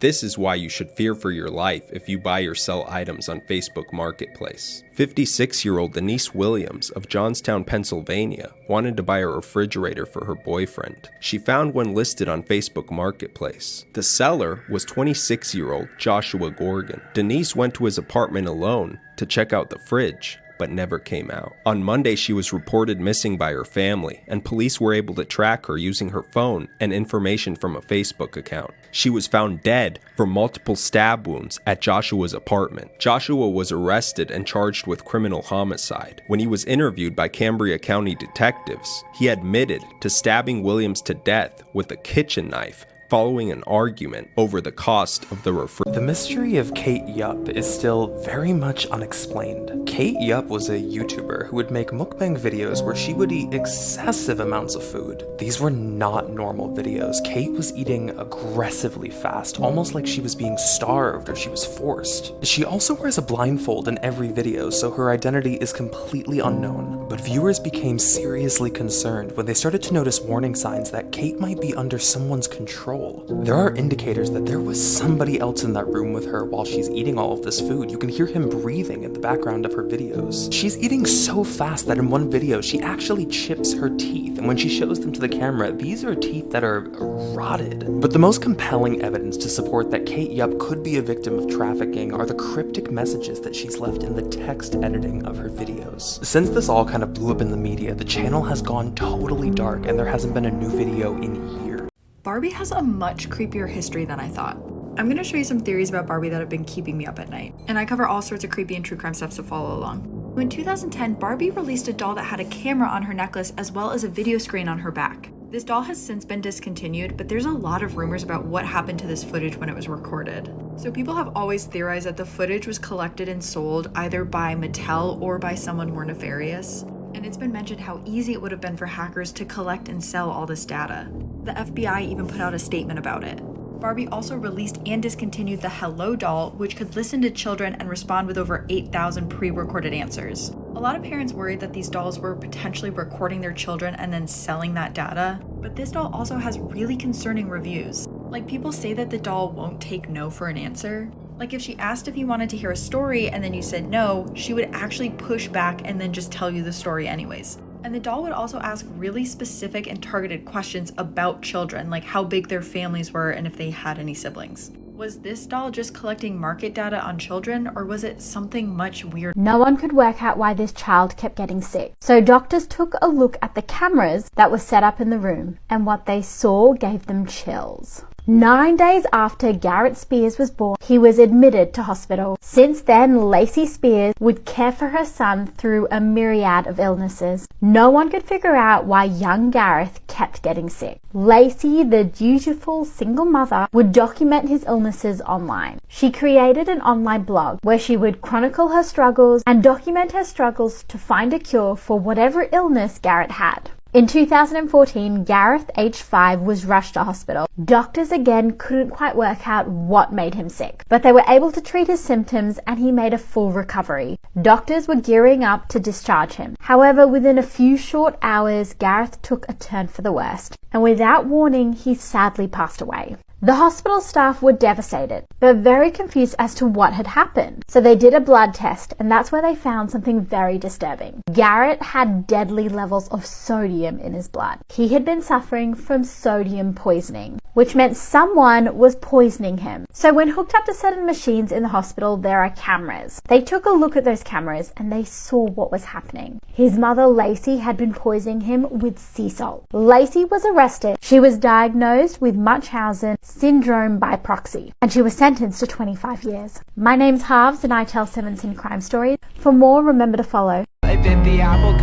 This is why you should fear for your life if you buy or sell items on Facebook Marketplace. 56-year-old Denise Williams of Johnstown, Pennsylvania, wanted to buy a refrigerator for her boyfriend. She found one listed on Facebook Marketplace. The seller was 26-year-old Joshua Gorgon. Denise went to his apartment alone to check out the fridge, but never came out. On Monday, she was reported missing by her family, and police were able to track her using her phone and information from a Facebook account. She was found dead from multiple stab wounds at Joshua's apartment. Joshua was arrested and charged with criminal homicide. When he was interviewed by Cambria County detectives, he admitted to stabbing Williams to death with a kitchen knife following an argument over the cost of the refrigerator. The mystery of Kate Yupp is still very much unexplained. Kate Yupp was a YouTuber who would make mukbang videos where she would eat excessive amounts of food. These were not normal videos. Kate was eating aggressively fast, almost like she was being starved or she was forced. She also wears a blindfold in every video, so her identity is completely unknown. But viewers became seriously concerned when they started to notice warning signs that Kate might be under someone's control. There are indicators that there was somebody else in that room with her while she's eating all of this food. You can hear him breathing in the background of her videos. She's eating so fast that in one video, she actually chips her teeth, and when she shows them to the camera, these are teeth that are rotted. But the most compelling evidence to support that Kate Yupp could be a victim of trafficking are the cryptic messages that she's left in the text editing of her videos. Since this all kind of blew up in the media, the channel has gone totally dark, and there hasn't been a new video in years. Barbie has a much creepier history than I thought. I'm gonna show you some theories about Barbie that have been keeping me up at night, and I cover all sorts of creepy and true crime stuff, so follow along. In 2010, Barbie released a doll that had a camera on her necklace as well as a video screen on her back. This doll has since been discontinued, but there's a lot of rumors about what happened to this footage when it was recorded. So people have always theorized that the footage was collected and sold either by Mattel or by someone more nefarious. And it's been mentioned how easy it would have been for hackers to collect and sell all this data. The FBI even put out a statement about it. Barbie also released and discontinued the Hello doll, which could listen to children and respond with over 8,000 pre-recorded answers. A lot of parents worried that these dolls were potentially recording their children and then selling that data, but this doll also has really concerning reviews. Like, people say that the doll won't take no for an answer. Like, if she asked if you wanted to hear a story and then you said no, she would actually push back and then just tell you the story anyways. And the doll would also ask really specific and targeted questions about children, like how big their families were and if they had any siblings. Was this doll just collecting market data on children, or was it something much weirder? No one could work out why this child kept getting sick. So doctors took a look at the cameras that were set up in the room, and what they saw gave them chills. 9 days after Garrett Spears was born, he was admitted to hospital. Since then, Lacey Spears would care for her son through a myriad of illnesses. No one could figure out why young Gareth kept getting sick. Lacey, the dutiful single mother, would document his illnesses online. She created an online blog where she would chronicle her struggles and document her struggles to find a cure for whatever illness Garrett had. In 2014, Gareth, age 5, was rushed to hospital. Doctors again couldn't quite work out what made him sick, but they were able to treat his symptoms and he made a full recovery. Doctors were gearing up to discharge him. However, within a few short hours, Gareth took a turn for the worst, and without warning, he sadly passed away. The hospital staff were devastated, but very confused as to what had happened. So they did a blood test, and that's where they found something very disturbing. Garrett had deadly levels of sodium in his blood. He had been suffering from sodium poisoning, which meant someone was poisoning him. So when hooked up to certain machines in the hospital, there are cameras. They took a look at those cameras and they saw what was happening. His mother, Lacey, had been poisoning him with sea salt. Lacey was arrested. She was diagnosed with Munchausen syndrome by proxy, and she was sentenced to 25 years. My name's Harves, and I tell 7 Sin crime stories. For more, remember to follow. I bit the apple.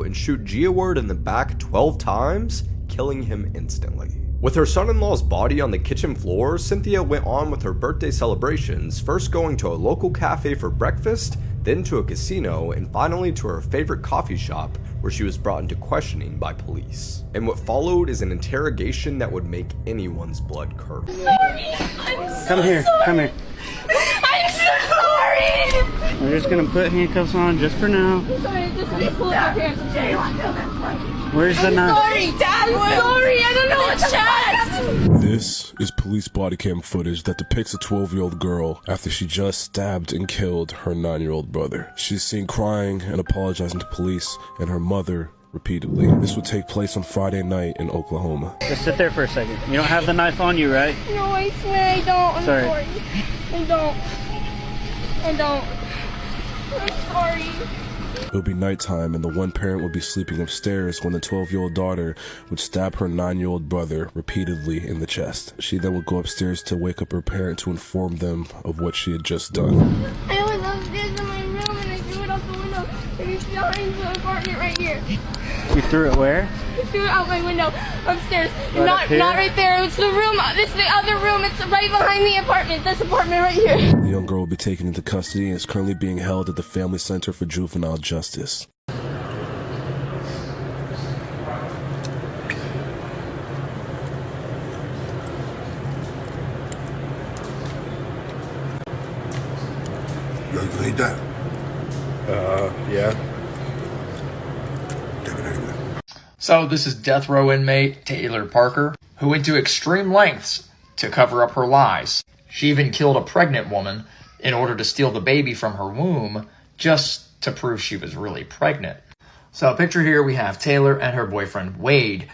And shoot Geoward in the back 12 times, killing him instantly. With her son-in-law's body on the kitchen floor, Cynthia went on with her birthday celebrations, first going to a local cafe for breakfast, then to a casino, and finally to her favorite coffee shop, where she was brought into questioning by police. And what followed is an interrogation that would make anyone's blood curdle. Come here. I'm so sorry! We're just gonna put handcuffs on just for now. Sorry, just pull up your pants. Where's the knife? Sorry, Dad, I'm sorry, I don't know what's chest! This is police body cam footage that depicts a 12-year-old girl after she just stabbed and killed her 9-year-old brother. She's seen crying and apologizing to police and her mother repeatedly. This would take place on Friday night in Oklahoma. Just sit there for a second. You don't have the knife on you, right? No, I swear I don't. I'm Sorry. I don't. I'm sorry. It would be nighttime and the one parent would be sleeping upstairs when the 12-year-old daughter would stab her 9-year-old brother repeatedly in the chest. She then would go upstairs to wake up her parent to inform them of what she had just done. I was upstairs in my room and I threw it out the window. It's behind the apartment right here. You threw it where? I threw it out my window upstairs. Right up here? Not right there. It's the room. It's the other room. It's right behind the apartment. This apartment right here. The young girl will be taken into custody and is currently being held at the Family Center for Juvenile Justice. You hate that? Yeah. Take it anyway. So this is death row inmate Taylor Parker, who went to extreme lengths to cover up her lies. She even killed a pregnant woman in order to steal the baby from her womb just to prove she was really pregnant. So picture here we have Taylor and her boyfriend Wade,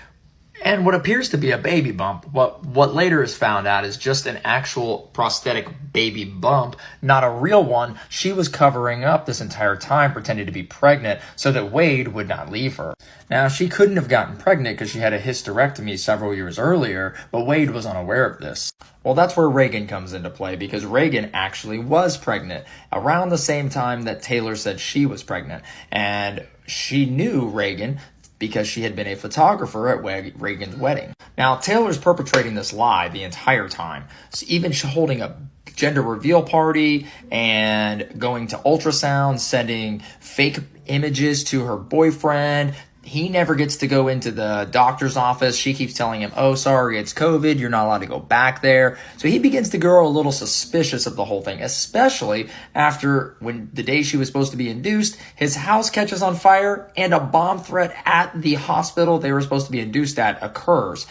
and what appears to be a baby bump. What later is found out is just an actual prosthetic baby bump, not a real one. She was covering up this entire time, pretending to be pregnant so that Wade would not leave her. Now, she couldn't have gotten pregnant because she had a hysterectomy several years earlier, but Wade was unaware of this. Well, that's where Reagan comes into play, because Reagan actually was pregnant around the same time that Taylor said she was pregnant. And she knew Reagan because she had been a photographer at Reagan's wedding. Now, Taylor's perpetrating this lie the entire time, so even holding a gender reveal party and going to ultrasound, sending fake images to her boyfriend. He never gets to go into the doctor's office. She keeps telling him, oh, sorry, it's COVID. You're not allowed to go back there. So he begins to grow a little suspicious of the whole thing, especially after when the day she was supposed to be induced, his house catches on fire and a bomb threat at the hospital they were supposed to be induced at occurs.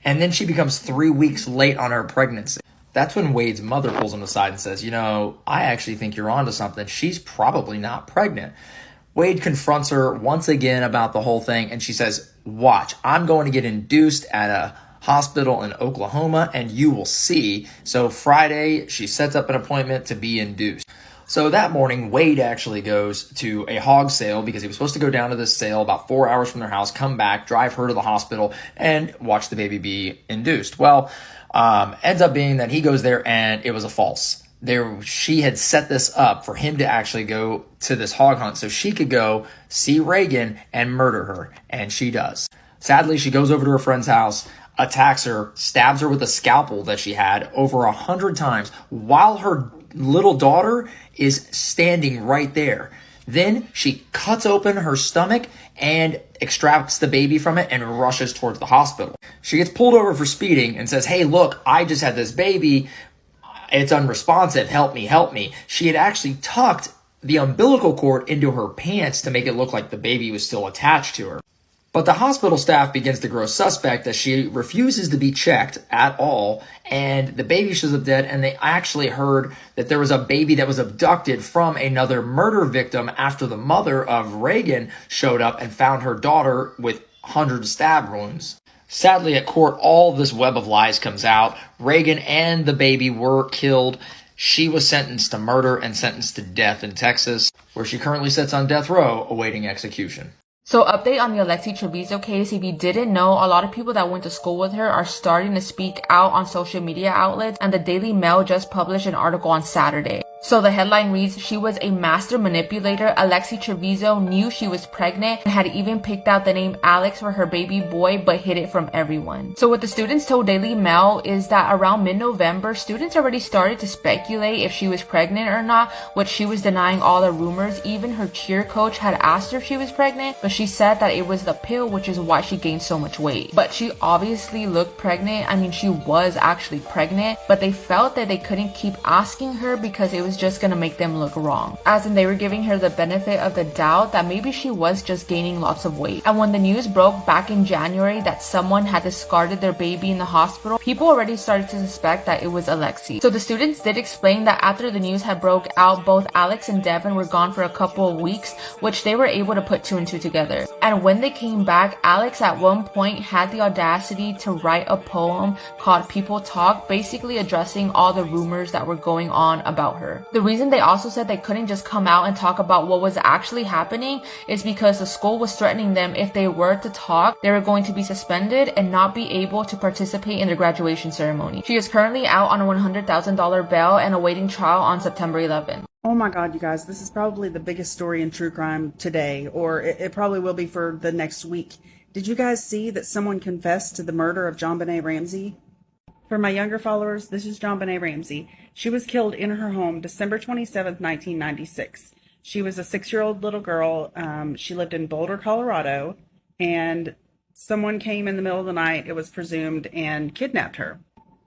And then she becomes 3 weeks late on her pregnancy. That's when Wade's mother pulls him aside and says, you know, I actually think you're onto something. She's probably not pregnant. Wade confronts her once again about the whole thing, and she says, watch, I'm going to get induced at a hospital in Oklahoma, and you will see. So Friday, she sets up an appointment to be induced. So that morning, Wade actually goes to a hog sale because he was supposed to go down to this sale about 4 hours from their house, come back, drive her to the hospital, and watch the baby be induced. Well, ends up being that he goes there, and it was a false. She had set this up for him to actually go to this hog hunt so she could go see Reagan and murder her, and she does. Sadly, she goes over to her friend's house, attacks her, stabs her with a scalpel that she had over 100 times while her little daughter is standing right there. Then she cuts open her stomach and extracts the baby from it and rushes towards the hospital. She gets pulled over for speeding and says, hey, look, I just had this baby. It's unresponsive. Help me, help me. She had actually tucked the umbilical cord into her pants to make it look like the baby was still attached to her. But the hospital staff begins to grow suspect as she refuses to be checked at all, and the baby shows up dead, and they actually heard that there was a baby that was abducted from another murder victim after the mother of Reagan showed up and found her daughter with hundreds of stab wounds. Sadly, at court, all this web of lies comes out. Reagan and the baby were killed. She was sentenced to murder and sentenced to death in Texas, where she currently sits on death row awaiting execution. So update on the Alexee Trevizo case. If you didn't know, a lot of people that went to school with her are starting to speak out on social media outlets, and the Daily Mail just published an article on Saturday. So the headline reads, "She was a master manipulator. Alexee Trevizo knew she was pregnant and had even picked out the name Alex for her baby boy, but hid it from everyone." So what the students told Daily Mail is that around mid-November, students already started to speculate if she was pregnant or not, which she was denying all the rumors. Even her cheer coach had asked her if she was pregnant, but she said that it was the pill, which is why she gained so much weight. But she obviously looked pregnant. I mean, she was actually pregnant, but they felt that they couldn't keep asking her because it was just gonna make them look wrong. As in, they were giving her the benefit of the doubt that maybe she was just gaining lots of weight. And when the news broke back in January that someone had discarded their baby in the hospital, people already started to suspect that it was Alexee. So the students did explain that after the news had broke out, both Alex and Devin were gone for a couple of weeks, which they were able to put 2 and 2 together. And when they came back, Alex at one point had the audacity to write a poem called People Talk, basically addressing all the rumors that were going on about her. The reason they also said they couldn't just come out and talk about what was actually happening is because the school was threatening them if they were to talk, they were going to be suspended and not be able to participate in their graduation ceremony. She is currently out on a $100,000 bail and awaiting trial on September 11th. Oh my god, you guys, this is probably the biggest story in true crime today, or it probably will be for the next week. Did you guys see that someone confessed to the murder of JonBenet Ramsey? For my younger followers, this is JonBenet Ramsey. She was killed in her home December 27th, 1996. She was a 6-year-old little girl. She lived in Boulder, Colorado, and someone came in the middle of the night, it was presumed, and kidnapped her.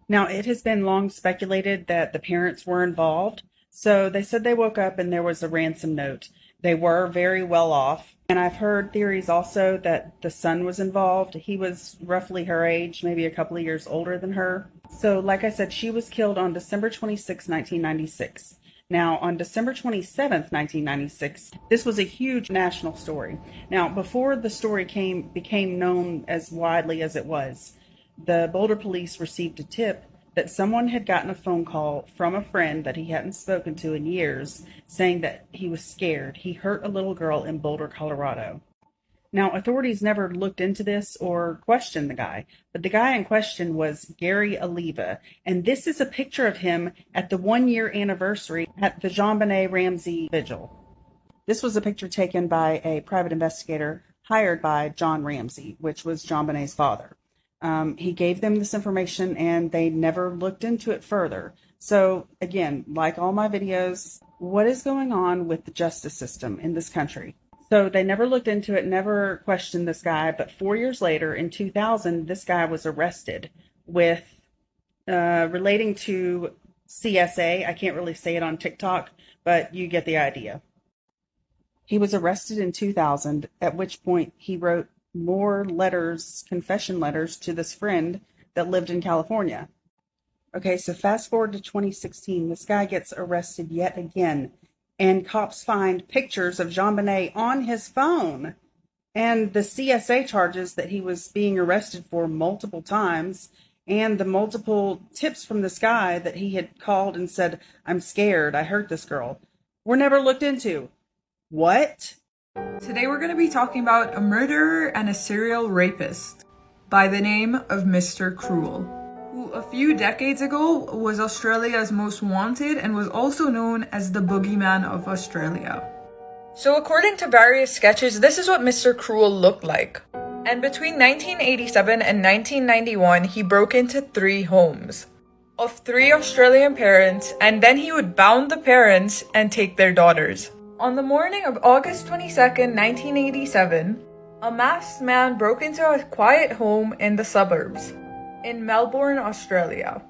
Now, it has been long speculated that the parents were involved, so they said they woke up and there was a ransom note. They were very well off. And I've heard theories also that the son was involved. He was roughly her age, maybe a couple of years older than her. So like I said, she was killed on December 26, 1996. Now, on December 27th, 1996, this was a huge national story. Now, before the story became known as widely as it was, the Boulder police received a tip that someone had gotten a phone call from a friend that he hadn't spoken to in years, saying that he was scared. He hurt a little girl in Boulder, Colorado. Now, authorities never looked into this or questioned the guy, but the guy in question was Gary Oliva, and this is a picture of him at the 1-year anniversary at the JonBenet Ramsey vigil. This was a picture taken by a private investigator hired by John Ramsey, which was JonBenet's father. He gave them this information and they never looked into it further. So again, like all my videos, what is going on with the justice system in this country? So they never looked into it, never questioned this guy. But 4 years later, in 2000, this guy was arrested with relating to CSA. I can't really say it on TikTok, but you get the idea. He was arrested in 2000, at which point he wrote more letters, confession letters, to this friend that lived in California. Okay, so fast forward to 2016, this guy gets arrested yet again, and cops find pictures of JonBenet on his phone, and the CSA charges that he was being arrested for multiple times, and the multiple tips from this guy that he had called and said, "I'm scared, I hurt this girl," were never looked into. What? Today we're going to be talking about a murderer and a serial rapist by the name of Mr. Cruel, who a few decades ago was Australia's most wanted and was also known as the boogeyman of Australia. So according to various sketches, this is what Mr. Cruel looked like. And between 1987 and 1991, he broke into 3 homes of 3 Australian parents, and then he would bound the parents and take their daughters. On the morning of August 22nd, 1987, a masked man broke into a quiet home in the suburbs in Melbourne, Australia.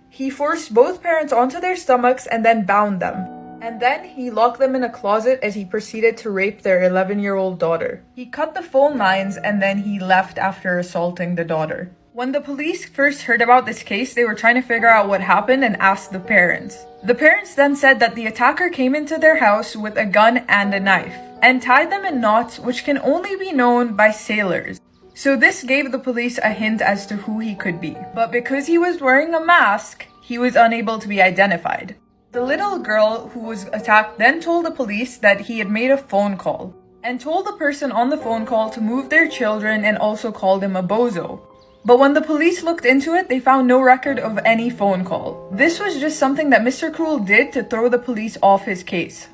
He forced both parents onto their stomachs and then bound them. And then he locked them in a closet as he proceeded to rape their 11-year-old daughter. He cut the phone lines and then he left after assaulting the daughter. When the police first heard about this case, they were trying to figure out what happened and asked the parents. The parents then said that the attacker came into their house with a gun and a knife and tied them in knots which can only be known by sailors. So this gave the police a hint as to who he could be. But because he was wearing a mask, he was unable to be identified. The little girl who was attacked then told the police that he had made a phone call and told the person on the phone call to move their children and also called him a bozo. But when the police looked into it, they found no record of any phone call. This was just something that Mr. Cruel did to throw the police off his case.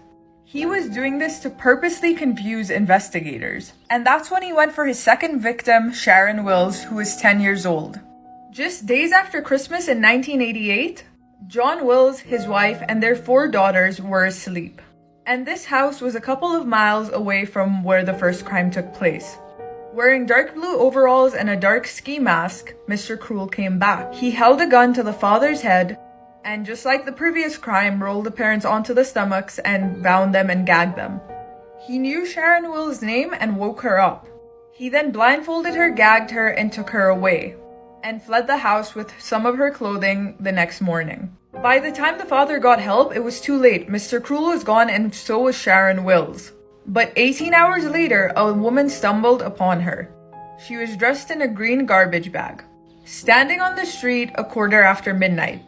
He was doing this to purposely confuse investigators. And that's when he went for his second victim, Sharon Wills, who was 10 years old. Just days after Christmas in 1988, John Wills, his wife, and their 4 daughters were asleep. And this house was a couple of miles away from where the first crime took place. Wearing dark blue overalls and a dark ski mask, Mr. Cruel came back. He held a gun to the father's head, and just like the previous crime, rolled the parents onto the stomachs and bound them and gagged them. He knew Sharon Wills' name and woke her up. He then blindfolded her, gagged her, and took her away, and fled the house with some of her clothing the next morning. By the time the father got help, it was too late. Mr. Cruel was gone and so was Sharon Wills. But 18 hours later, a woman stumbled upon her. She was dressed in a green garbage bag, standing on the street a quarter after midnight.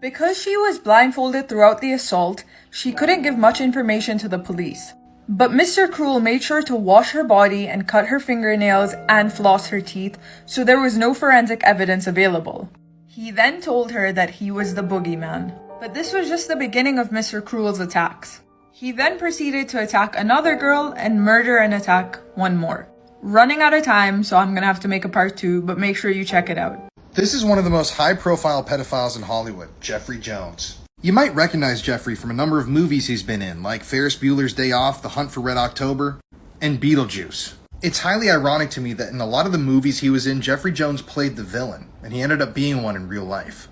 Because she was blindfolded throughout the assault, she couldn't give much information to the police. But Mr. Cruel made sure to wash her body and cut her fingernails and floss her teeth, so there was no forensic evidence available. He then told her that he was the boogeyman. But this was just the beginning of Mr. Cruel's attacks. He then proceeded to attack another girl and murder and attack one more. Running out of time, so I'm gonna have to make a part 2, but make sure you check it out. This is one of the most high-profile pedophiles in Hollywood, Jeffrey Jones. You might recognize Jeffrey from a number of movies he's been in, like Ferris Bueller's Day Off, The Hunt for Red October, and Beetlejuice. It's highly ironic to me that in a lot of the movies he was in, Jeffrey Jones played the villain, and he ended up being one in real life.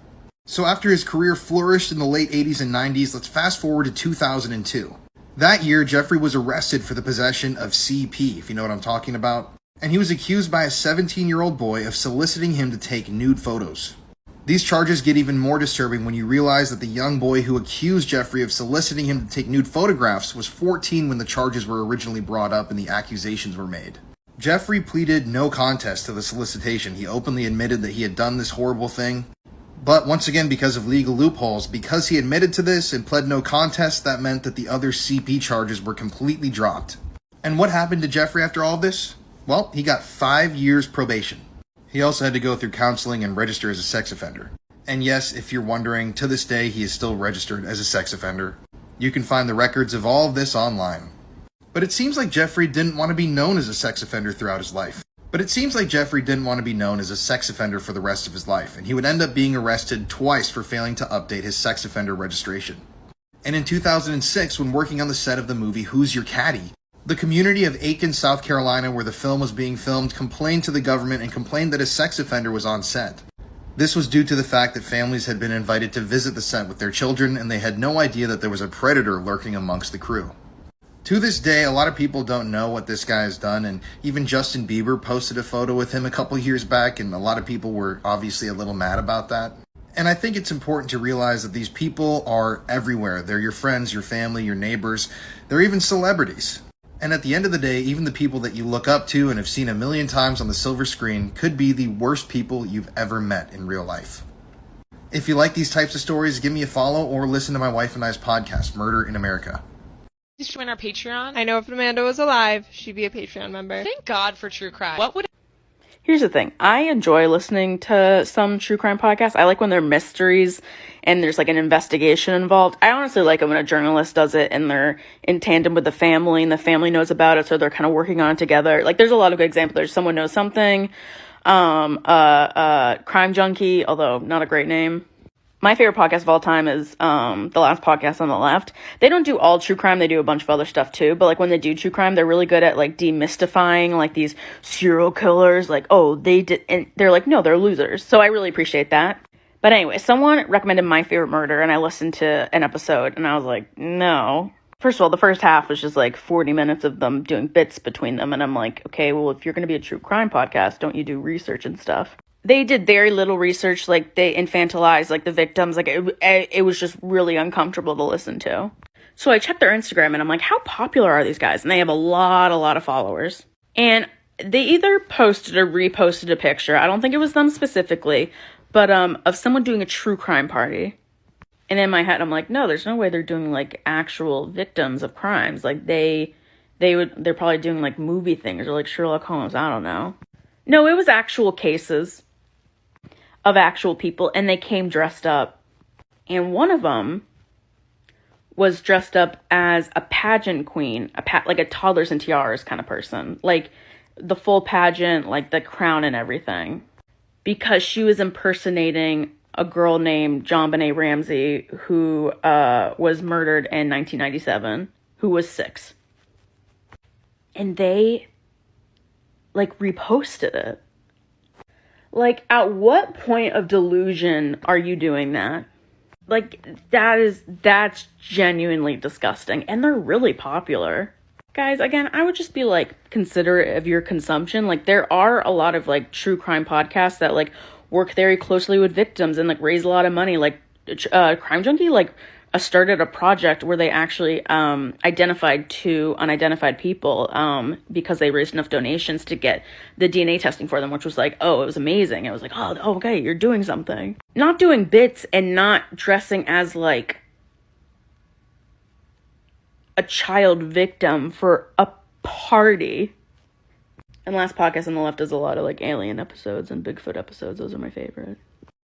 So after his career flourished in the late 80s and 90s, let's fast forward to 2002. That year, Jeffrey was arrested for the possession of CP, if you know what I'm talking about, and he was accused by a 17-year-old boy of soliciting him to take nude photos. These charges get even more disturbing when you realize that the young boy who accused Jeffrey of soliciting him to take nude photographs was 14 when the charges were originally brought up and the accusations were made. Jeffrey pleaded no contest to the solicitation. He openly admitted that he had done this horrible thing. But once again, because of legal loopholes, because he admitted to this and pled no contest, that meant that the other CP charges were completely dropped. And what happened to Jeffrey after all this? Well, he got 5 years probation. He also had to go through counseling and register as a sex offender. And yes, if you're wondering, to this day he is still registered as a sex offender. You can find the records of all of this online. But it seems like Jeffrey didn't want to be known as a sex offender throughout his life. for the rest of his life, and he would end up being arrested twice for failing to update his sex offender registration. And in 2006, when working on the set of the movie Who's Your Caddy?, the community of Aiken, South Carolina, where the film was being filmed, complained to the government and complained that a sex offender was on set. This was due to the fact that families had been invited to visit the set with their children, and they had no idea that there was a predator lurking amongst the crew. To this day, a lot of people don't know what this guy has done, and even Justin Bieber posted a photo with him a couple years back, and a lot of people were obviously a little mad about that. And I think it's important to realize that these people are everywhere. They're your friends, your family, your neighbors. They're even celebrities. And at the end of the day, even the people that you look up to and have seen a million times on the silver screen could be the worst people you've ever met in real life. If you like these types of stories, give me a follow or listen to my wife and I's podcast, Murder in America. Please join our Patreon. I know if Amanda was alive, she'd be a Patreon member. Thank God for true crime. Here's the thing. I enjoy listening to some true crime podcasts. I like when they're mysteries and there's like an investigation involved. I honestly like it when a journalist does it and they're in tandem with the family and the family knows about it, so they're kind of working on it together. Like there's a lot of good examples. There's Someone Knows Something, Crime Junkie, although not a great name. My favorite podcast of all time is The Last Podcast on the Left. They don't do all true crime. They do a bunch of other stuff too. But like when they do true crime, they're really good at like demystifying like these serial killers. Like, oh, they did. And they're like, no, they're losers. So I really appreciate that. But anyway, someone recommended My Favorite Murder and I listened to an episode and I was like, no. First of all, the first half was just like 40 minutes of them doing bits between them. And I'm like, okay, well, if you're going to be a true crime podcast, don't you do research and stuff? They did very little research, like they infantilized like the victims, like it was just really uncomfortable to listen to. So I checked their Instagram and I'm like, how popular are these guys? And they have a lot of followers. And they either posted or reposted a picture, I don't think it was them specifically, but of someone doing a true crime party. And in my head, I'm like, no, there's no way they're doing like actual victims of crimes. Like they're probably doing like movie things or like Sherlock Holmes, I don't know. No, it was actual cases. of actual people, and they came dressed up. And one of them was dressed up as a pageant queen, like a toddlers and tiaras kind of person, like the full pageant, like the crown and everything, because she was impersonating a girl named JonBenet Ramsey who was murdered in 1997, who was 6. And they, like, reposted it. Like, at what point of delusion are you doing that? Like, that's genuinely disgusting. And they're really popular. Guys, again, I would just be, like, considerate of your consumption. Like, there are a lot of, like, true crime podcasts that, like, work very closely with victims and, like, raise a lot of money. Like, Crime Junkie, like, started a project where they actually identified 2 unidentified people because they raised enough donations to get the DNA testing for them, which was like, oh, it was amazing. It was like, oh, okay, you're doing something. Not doing bits and not dressing as, like, a child victim for a party. And last podcast on the left is a lot of, like, alien episodes and Bigfoot episodes. Those are my favorite.